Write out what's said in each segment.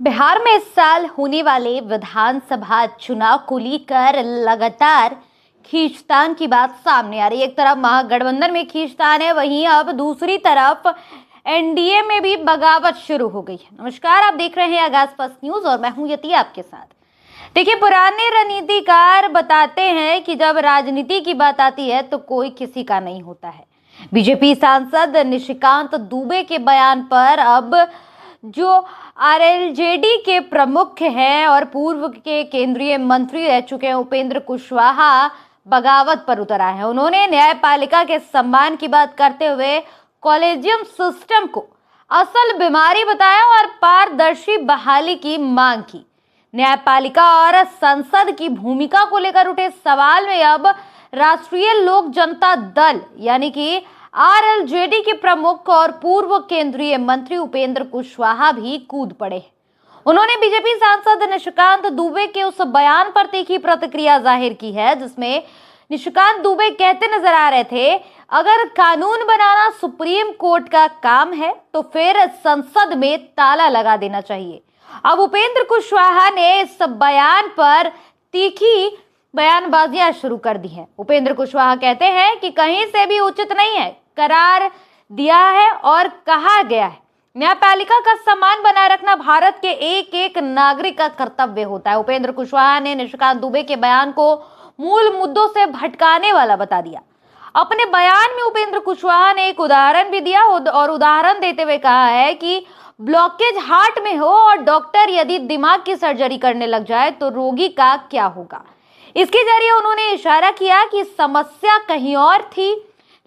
बिहार में इस साल होने वाले विधानसभा चुनाव को लेकर लगातार खींचतान की बात सामने आ रही है। एक तरफ महागठबंधन में खींचतान है, वहीं अब दूसरी तरफ एनडीए में भी बगावत शुरू हो गई है। नमस्कार, आप देख रहे हैं आगाज फर्स्ट न्यूज और मैं हूं यति आपके साथ। देखिए, पुराने रणनीतिकार बताते हैं कि जब राजनीति की बात आती है तो कोई किसी का नहीं होता है। बीजेपी सांसद निशिकांत दुबे के बयान पर अब जो आरएलजेडी के प्रमुख हैं और पूर्व के केंद्रीय मंत्री रह चुके हैं उपेंद्र कुशवाहा बगावत पर उतर आए हैं। उन्होंने न्यायपालिका के सम्मान की बात करते हुए कॉलेजियम सिस्टम को असल बीमारी बताया और पारदर्शी बहाली की मांग की। न्यायपालिका और संसद की भूमिका को लेकर उठे सवाल में अब राष्ट्रीय लोक जनता दल यानी कि आरएलजेडी के प्रमुख और पूर्व केंद्रीय मंत्री उपेंद्र कुशवाहा भी कूद पड़े हैं। उन्होंने बीजेपी सांसद निशिकांत दुबे के उस बयान पर तीखी प्रतिक्रिया जाहिर की है जिसमें निशिकांत दुबे कहते नजर आ रहे थे, अगर कानून बनाना सुप्रीम कोर्ट का काम है तो फिर संसद में ताला लगा देना चाहिए। अब उपेंद्र कुशवाहा ने इस बयान पर तीखी बयानबाजियां शुरू कर दी है। उपेंद्र कुशवाहा कहते हैं कि कहीं से भी उचित नहीं है, करार दिया है और कहा गया है न्यायपालिका का सम्मान बनाए रखना भारत के एक एक नागरिक का कर्तव्य होता है। उपेंद्र कुशवाहा ने निशिकांत दुबे के बयान को मूल मुद्दों से भटकाने वाला बता दिया। अपने बयान में उपेंद्र कुशवाहा ने एक उदाहरण भी दिया और उदाहरण देते हुए कहा है कि ब्लॉकेज हार्ट में हो और डॉक्टर यदि दिमाग की सर्जरी करने लग जाए तो रोगी का क्या होगा। इसके जरिए उन्होंने इशारा किया कि समस्या कहीं और थी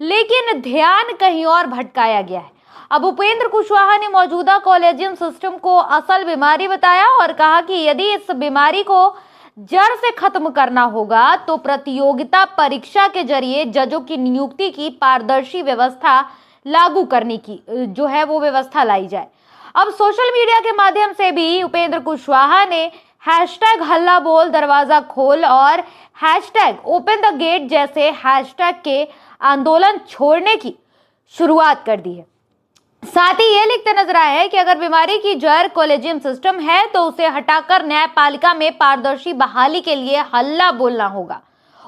लेकिन ध्यान कहीं और भटकाया गया है। अब उपेंद्र कुशवाहा ने मौजूदा कॉलेजियम सिस्टम को असल बीमारी बताया और कहा कि यदि इस बीमारी को जड़ से खत्म करना होगा तो प्रतियोगिता परीक्षा के जरिए जजों की नियुक्ति की पारदर्शी व्यवस्था लागू करने की जो है वो व्यवस्था लाई जाए। अब सोशल मीडिया के माध्यम से भी उपेंद्र कुशवाहा ने हैशटैग हल्ला बोल दरवाजा खोल और हैशटैग ओपन द गेट जैसे हैशटैग के आंदोलन छोड़ने की शुरुआत कर दी है। साथ ही ये लिखते नजर आए हैं कि अगर बीमारी की जड़ कॉलेजियम सिस्टम है तो उसे हटाकर न्यायपालिका में पारदर्शी बहाली के लिए हल्ला बोलना होगा।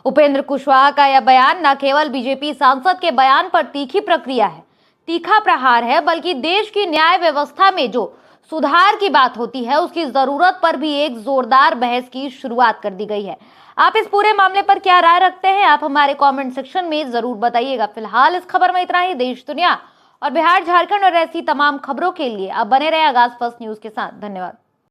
उपेंद्र कुशवाहा का यह बयान न केवल बीजेपी सांसद के बयान पर तीखा प्रहार है बल्कि देश की न्याय व्यवस्था में जो सुधार की बात होती है उसकी जरूरत पर भी एक जोरदार बहस की शुरुआत कर दी गई है। आप इस पूरे मामले पर क्या राय रखते हैं, आप हमारे कमेंट सेक्शन में जरूर बताइएगा। फिलहाल इस खबर में इतना ही। देश दुनिया और बिहार झारखंड और ऐसी तमाम खबरों के लिए आप बने रहे आगाज फर्स्ट न्यूज के साथ। धन्यवाद।